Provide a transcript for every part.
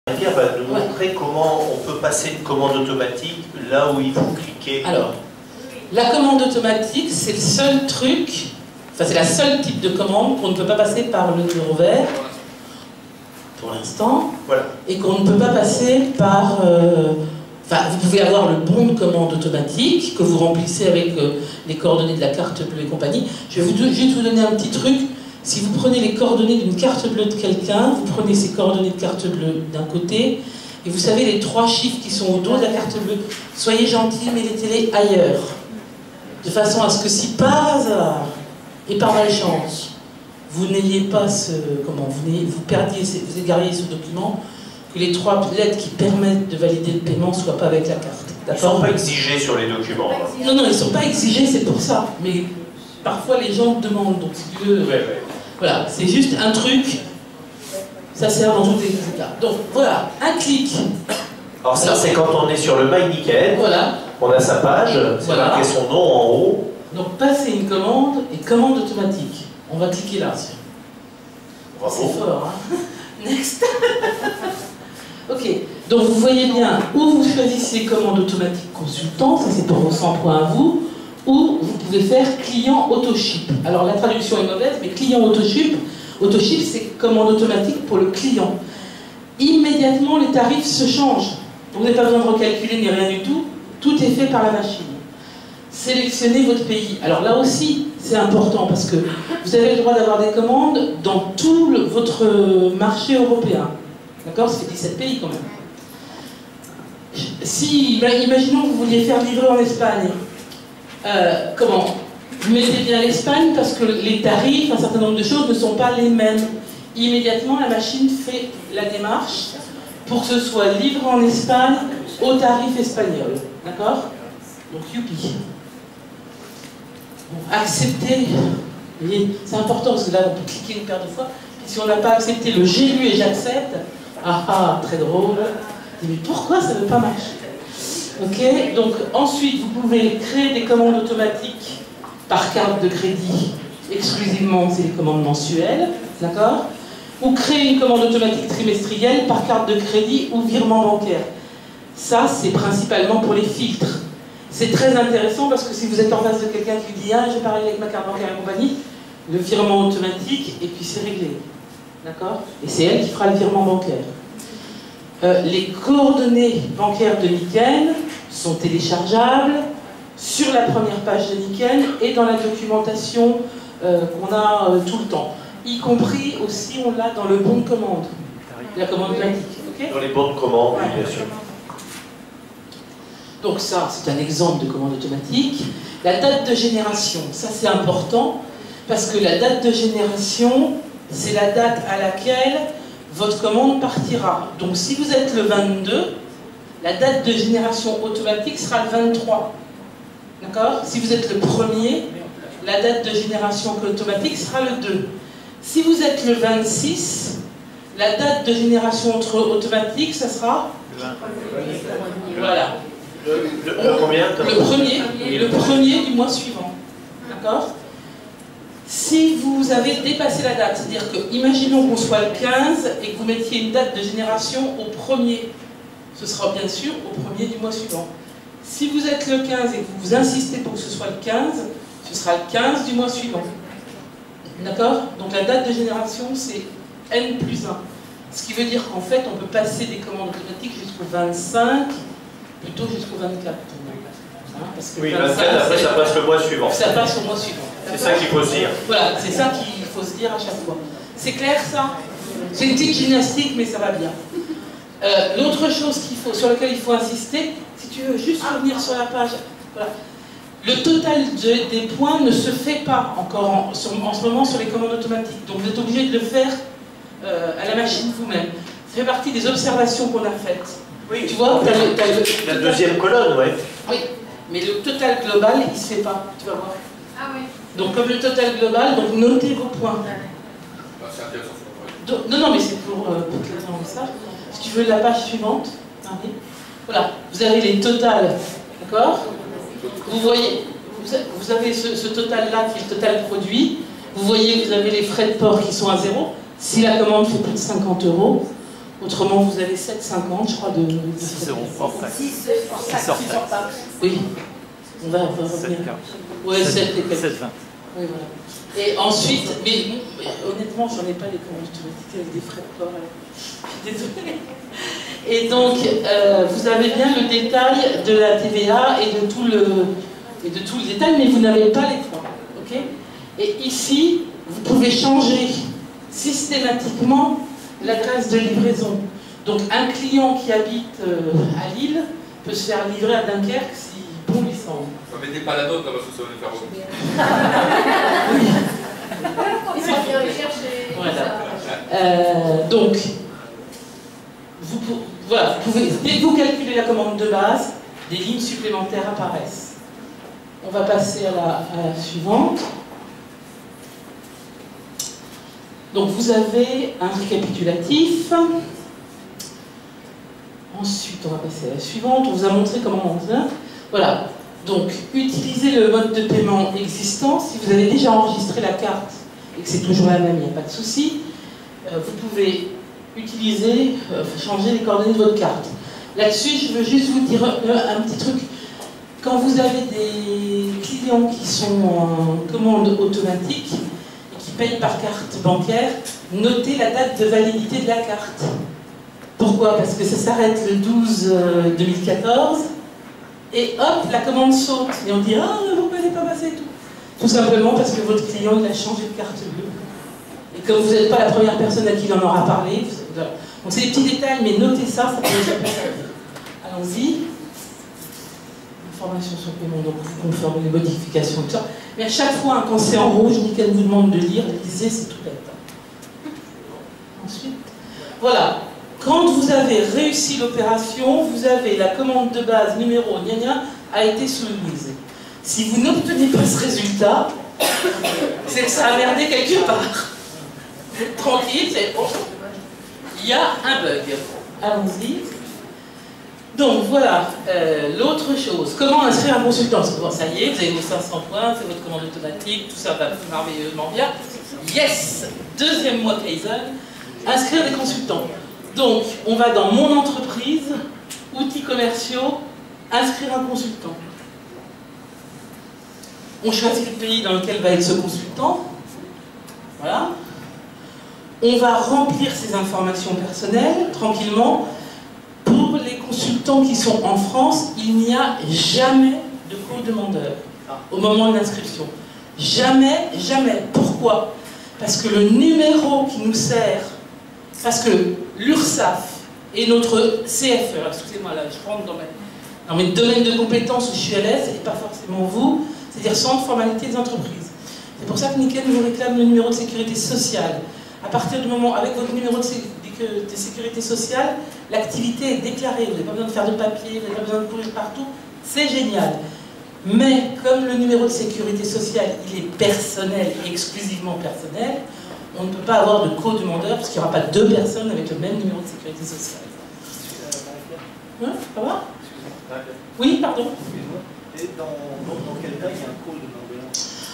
Maria va nous montrer comment on peut passer une commande automatique là où il faut cliquer. Alors, la commande automatique, c'est le seul truc, enfin c'est la seule type de commande qu'on ne peut pas passer par le numéro vert, pour l'instant, voilà. Et qu'on ne peut pas passer par... Enfin, vous pouvez avoir le bon de commande automatique que vous remplissez avec les coordonnées de la carte bleue et compagnie. Je vais juste vous donner un petit truc. Si vous prenez les coordonnées d'une carte bleue de quelqu'un, vous prenez ces coordonnées de carte bleue d'un côté, et vous savez les 3 chiffres qui sont au dos de la carte bleue. Soyez gentils, mettez-les ailleurs. De façon à ce que si par hasard, et par malchance, vous n'ayez pas ce... Comment vous perdiez, vous égariez ce document, que les 3 lettres qui permettent de valider le paiement ne soient pas avec la carte. Ils ne sont pas exigés sur les documents. Non, non, ils ne sont pas exigés, c'est pour ça. Mais parfois les gens demandent, donc si tu veux... Voilà, c'est juste un truc, ça sert dans tous les cas. Donc voilà, un clic. Alors ça, c'est quand on est sur le MyNikken, voilà. On a sa page, c'est voilà. Marqué son nom en haut. Donc passer une commande et commande automatique. On va cliquer là. C'est fort, hein. Next. Ok, donc vous voyez bien où vous choisissez commande automatique consultant, ça c'est pour vos 100 points à vous, ou vous pouvez faire client autoship. Alors la traduction est mauvaise, mais client autoship, c'est commande automatique pour le client. Immédiatement les tarifs se changent. Vous n'avez pas besoin de recalculer ni rien du tout, tout est fait par la machine. Sélectionnez votre pays. Alors là aussi, c'est important parce que vous avez le droit d'avoir des commandes dans tout votre marché européen. D'accord? Ça fait 17 pays quand même. Si, imaginons que vous vouliez faire livrer en Espagne. Comment? Vous mettez bien l'Espagne parce que les tarifs, un certain nombre de choses ne sont pas les mêmes. Immédiatement, la machine fait la démarche pour que ce soit livré en Espagne au tarif espagnol. D'accord? Donc, youpi. Bon, accepter. C'est important parce que là, on peut cliquer une paire de fois. Et si on n'a pas accepté le j'ai lu et j'accepte, très drôle. Mais pourquoi ça ne veut pas marcher? Ok, donc ensuite vous pouvez créer des commandes automatiques par carte de crédit, exclusivement c'est les commandes mensuelles, d'accord? Ou créer une commande automatique trimestrielle par carte de crédit ou virement bancaire. Ça c'est principalement pour les filtres. C'est très intéressant parce que si vous êtes en face de quelqu'un qui dit « Ah, j'ai parlé avec ma carte bancaire et compagnie », le virement automatique et puis c'est réglé, d'accord? Et c'est elle qui fera le virement bancaire. Les coordonnées bancaires de Nikken sont téléchargeables sur la première page de Nikken et dans la documentation qu'on a tout le temps. Y compris aussi, on l'a dans le bon de commande, la commande automatique. Okay? Dans les bons de commande, ouais. Bien sûr. Donc ça, c'est un exemple de commande automatique. La date de génération, ça c'est important, parce que la date de génération, c'est la date à laquelle votre commande partira. Donc si vous êtes le 22, la date de génération automatique sera le 23. D'accord? Si vous êtes le 1er, la date de génération automatique sera le 2. Si vous êtes le 26, la date de génération automatique, ça sera le 20. Voilà. Le premier du mois suivant. D'accord? Si vous avez dépassé la date, c'est-à-dire que, imaginons qu'on soit le 15 et que vous mettiez une date de génération au 1er, ce sera bien sûr au 1er du mois suivant. Si vous êtes le 15 et que vous insistez pour que ce soit le 15, ce sera le 15 du mois suivant. D'accord? Donc la date de génération, c'est N plus 1. Ce qui veut dire qu'en fait, on peut passer des commandes automatiques jusqu'au 25, plutôt jusqu'au 24. Parce que oui, 24, après ça passe le mois suivant. Ça passe au mois suivant. C'est ça qu'il faut se dire. Voilà, c'est ça qu'il faut se dire à chaque fois. C'est clair ça? C'est une petite gymnastique, mais ça va bien. L'autre chose sur laquelle il faut insister, si tu veux juste revenir sur la page, voilà. Le total des points ne se fait pas encore en ce moment sur les commandes automatiques. Donc vous êtes obligé de le faire à la machine vous-même. Ça fait partie des observations qu'on a faites. Oui, tu vois, la deuxième colonne, ouais. Oui, mais le total global, il ne se fait pas, tu vas voir. Ah oui. Donc comme le total global, donc notez vos points. Donc, non, mais c'est pour que les gens le savent. Si tu veux la page suivante, voilà, vous avez les totals, d'accord? Vous voyez, vous avez ce total-là qui est le total produit. Vous voyez que vous avez les frais de port qui sont à 0. Si la commande fait plus de 50 €, Autrement, vous avez 7,50, je crois, de 6 euros hors taxe. 6 hors taxe. Oui, on va revenir. 7,40. Ouais, 7 et quelques. 7,20. Oui, voilà. Et ensuite, mais honnêtement, j'en ai pas les commandes automatiques avec des frais de port. Je suis désolée. Et donc, vous avez bien le détail de la TVA et de tout le détail, mais vous n'avez pas les points. Ok? Et ici, vous pouvez changer systématiquement l'adresse de livraison. Donc, un client qui habite à Lille peut se faire livrer à Dunkerque si bon lui semble. Ne mettez pas la note, parce que ça va nous faire Voilà. Donc, voilà, vous pouvez, dès que vous calculez la commande de base, des lignes supplémentaires apparaissent. On va passer à la suivante. Donc vous avez un récapitulatif. Ensuite, on va passer à la suivante. On vous a montré comment on faisait. Voilà. Donc, utilisez le mode de paiement existant. Si vous avez déjà enregistré la carte et que c'est toujours la même, il n'y a pas de souci. Vous pouvez utiliser, changer les coordonnées de votre carte. Là-dessus, je veux juste vous dire un petit truc. Quand vous avez des clients qui sont en commande automatique et qui payent par carte bancaire, notez la date de validité de la carte. Pourquoi? Parce que ça s'arrête le 12 2014 et hop, la commande saute. Et on dit « Ah, vous ne pouvez pas passer et tout ». Tout simplement parce que votre client il a changé de carte bleue. Et comme vous n'êtes pas la première personne à qui il en aura parlé, voilà. Donc c'est des petits détails, mais notez ça, ça peut déjà pas servir. Allons-y. Information sur le paiement, donc vous conformez les modifications, tout ça. Mais à chaque fois, quand c'est en rouge, Nickel vous demande de lire, lisez, c'est tout bête. Ensuite, voilà. Quand vous avez réussi l'opération, vous avez la commande de base numéro gna gna a été soumise. Si vous n'obtenez pas ce résultat, c'est que ça a merdé quelque part. Vous êtes tranquille, c'est bon. Il y a un bug. Allons-y. Donc voilà, l'autre chose. Comment inscrire un consultant? Bon, ça y est, vous avez vos 500 points, c'est votre commande automatique, tout ça va merveilleusement bien. Yes! Deuxième mois Kaizen, inscrire des consultants. Donc, on va dans mon entreprise, outils commerciaux, inscrire un consultant. On choisit le pays dans lequel va être ce consultant. Voilà. On va remplir ces informations personnelles, tranquillement. Pour les consultants qui sont en France, il n'y a jamais de co-demandeur au moment de l'inscription. Jamais, jamais. Pourquoi? Parce que le numéro qui nous sert, parce que l'URSSAF et notre CFE, excusez-moi là, je rentre dans mes domaines de compétences où je suis à l'aise, et pas forcément vous, c'est-à-dire Centre formalité des entreprises. C'est pour ça que Nickel vous réclame le numéro de sécurité sociale. À partir du moment, avec votre numéro de sécurité sociale, l'activité est déclarée. Vous n'avez pas besoin de faire de papier, vous n'avez pas besoin de courir partout. C'est génial. Mais comme le numéro de sécurité sociale, il est personnel, exclusivement personnel, on ne peut pas avoir de co-demandeur parce qu'il n'y aura pas deux personnes avec le même numéro de sécurité sociale. Hein, ça va? Oui, pardon. Et dans quel cas il y a un co-demandeur?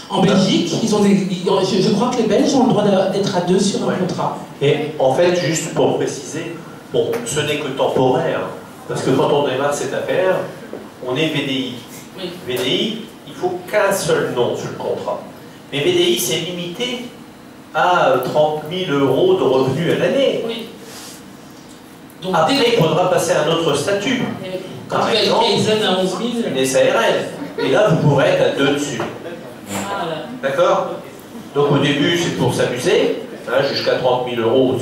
En Belgique, je crois que les Belges ont le droit d'être à deux sur un contrat. Et en fait, juste pour préciser, bon, ce n'est que temporaire, parce que quand on démarre cette affaire, on est VDI. Oui. VDI, il faut qu'un seul nom sur le contrat. Mais VDI, c'est limité à 30 000 € de revenus à l'année. Oui. Donc, après, il faudra passer à un autre statut. Quand Par tu exemple, as une à 11 000. une SARL. Et là, vous pourrez être à deux dessus. Voilà. D'accord? Donc au début, c'est pour s'amuser, hein, jusqu'à 30 000 €.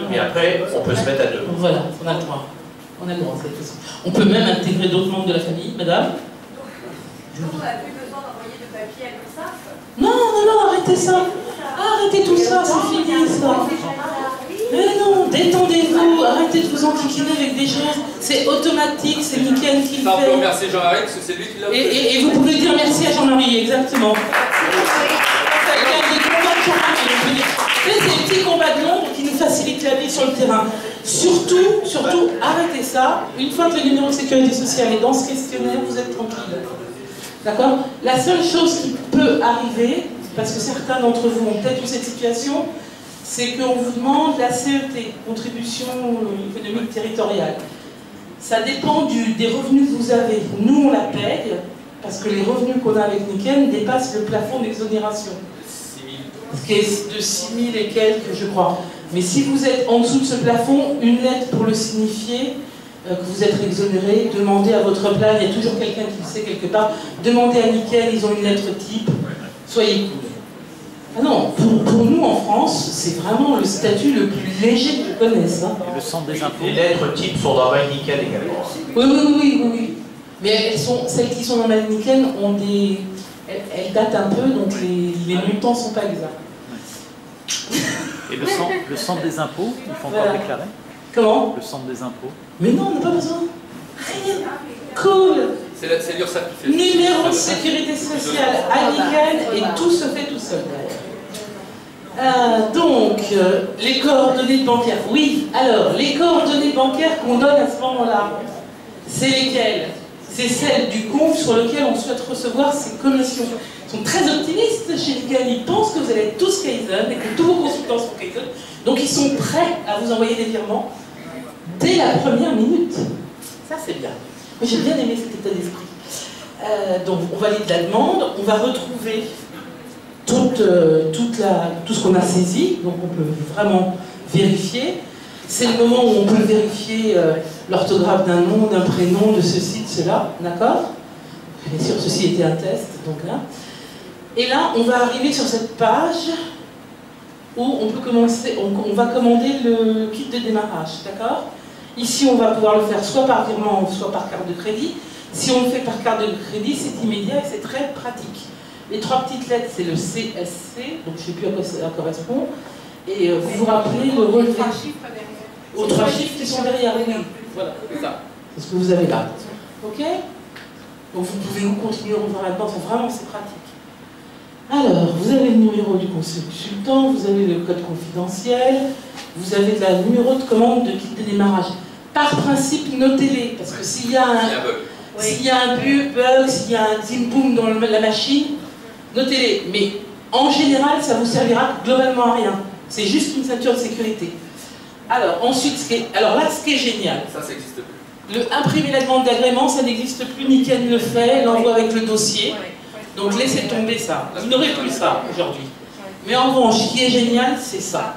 Mais après, on peut se mettre à deux. Voilà, on a le droit. On a le droit, c'est possible. On peut même intégrer d'autres membres de la famille, madame. Donc, on n'a plus besoin d'envoyer de papier à l'URSSAF. Non, arrêtez ça. Arrêtez tout ça, c'est fini ça. Mais non, détendez-vous, arrêtez de vous enquiquiner avec des choses. C'est automatique, c'est Nickel qui le Ça, on peut fait. remercier Jean-Marie, parce que c'est lui qui l'a fait. Et vous pouvez dire merci à Jean-Marie, exactement. C'est des petits combats de l'ombre qui nous facilitent la vie sur le terrain. Surtout, arrêtez ça. Une fois que le numéro de sécurité sociale est dans ce questionnaire, vous êtes tranquille. D'accord? La seule chose qui peut arriver, parce que certains d'entre vous ont peut-être eu cette situation, c'est qu'on vous demande la CET, contribution économique territoriale. Ça dépend des revenus que vous avez. Nous, on la paye, parce que les revenus qu'on a avec Nikken dépassent le plafond d'exonération. 6 000. Ce qui est de 6 000 et quelques, je crois. Mais si vous êtes en dessous de ce plafond, une lettre pour le signifier, que vous êtes exonéré, demandez à votre plan, il y a toujours quelqu'un qui le sait quelque part, demandez à Nikken, ils ont une lettre type, soyez cool. Ah non, pour nous en France, c'est vraiment le statut le plus léger que je connaisse. Hein. Et le centre des impôts. Les lettres types sont dans Nikken également. Oui. Mais celles qui sont dans Nikken ont des... Elles datent un peu, donc les montants ne sont pas exacts. Et le centre des impôts, il faut encore Voilà. déclarer? Comment? Le centre des impôts. Mais non, on n'a pas besoin. Rien. Cool. C'est l'URSSAF qui fait. Numéro de sécurité sociale à Nikken et tout se fait tout seul. Donc, les coordonnées bancaires. Oui, alors, les coordonnées bancaires qu'on donne à ce moment-là, c'est lesquelles? C'est celles du compte sur lequel on souhaite recevoir ces commissions. Ils sont très optimistes chez Nikken, ils pensent que vous allez être tous Kaizen et que tous vos consultants sont Kaizen. Donc, ils sont prêts à vous envoyer des virements dès la première minute. Ça, c'est bien. Moi, j'ai bien aimé cet état d'esprit. Donc, on valide la demande, on va retrouver tout ce qu'on a saisi, donc on peut vraiment vérifier. C'est le moment où on peut vérifier l'orthographe d'un nom, d'un prénom, de ceci, de cela, d'accord? Bien sûr, ceci était un test, donc là. Et là, on va arriver sur cette page où on peut commencer, on va commander le kit de démarrage, d'accord? Ici, on va pouvoir le faire soit par virement, soit par carte de crédit. Si on le fait par carte de crédit, c'est immédiat et c'est très pratique. Les 3 petites lettres, c'est le CSC, donc je ne sais plus à quoi ça correspond. Et vous vous rappelez le relevé aux 3 chiffres qui sont derrière. Oui, voilà, c'est ça. C'est ce que vous avez là. Ok? Donc vous pouvez continuer à revoir là-dedans, vraiment c'est pratique. Alors, vous avez le numéro du consultant, vous avez le code confidentiel, vous avez le numéro de commande de kit de démarrage. Par principe, notez-les, parce que s'il y a un bug, s'il y a un zim-boom dans la machine, notez-les. Mais en général, ça vous servira globalement à rien. C'est juste une ceinture de sécurité. Alors, ensuite, ce qui est génial. Ça n'existe plus. Imprimer la demande d'agrément, ça n'existe plus. Nikken le fait, l'envoie avec le dossier. Donc laissez tomber ça. Vous n'aurez plus ça aujourd'hui. Mais en revanche, ce qui est génial, c'est ça.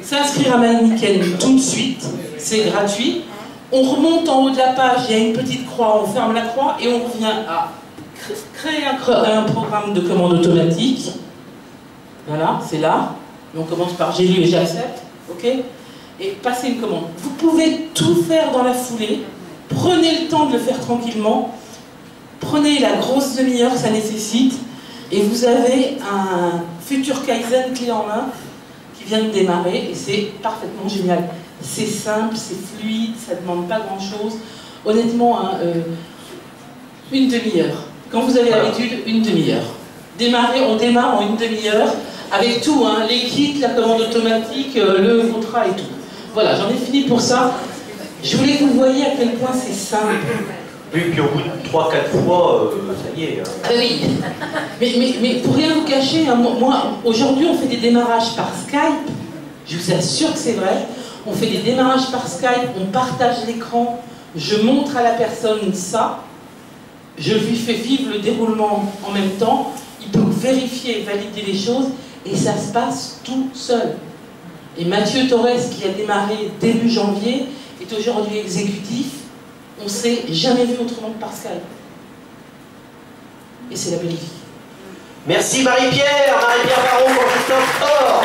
S'inscrire à Nikken tout de suite, c'est gratuit. On remonte en haut de la page, il y a une petite croix, on ferme la croix et on revient à créer un programme de commande automatique. Voilà, c'est là. On commence par j'ai lu et j'accepte. Ok? Et passer une commande. Vous pouvez tout faire dans la foulée. Prenez le temps de le faire tranquillement. Prenez la grosse demi-heure que ça nécessite. Et vous avez un futur Kaizen clé en main qui vient de démarrer. Et c'est parfaitement génial. C'est simple, c'est fluide, ça ne demande pas grand-chose. Honnêtement, hein, une demi-heure. Quand vous avez l'habitude, une demi-heure. On démarre en une demi-heure. Avec tout, hein, les kits, la commande automatique, le contrat et tout. Voilà, j'en ai fini pour ça. Je voulais que vous voyiez à quel point c'est simple. Oui, puis au bout de 3-4 fois, ça y est. Hein. Ah oui, mais pour rien vous cacher, hein, moi aujourd'hui on fait des démarrages par Skype. Je vous assure que c'est vrai. On fait des démarrages par Skype, on partage l'écran, je montre à la personne ça, je lui fais vivre le déroulement en même temps, il peut vérifier et valider les choses, et ça se passe tout seul. Et Mathieu Torres, qui a démarré début janvier, est aujourd'hui exécutif. On ne s'est jamais vu autrement que par Skype. Et c'est la belle vie. Merci Marie-Pierre Barraud pour Christophe Or.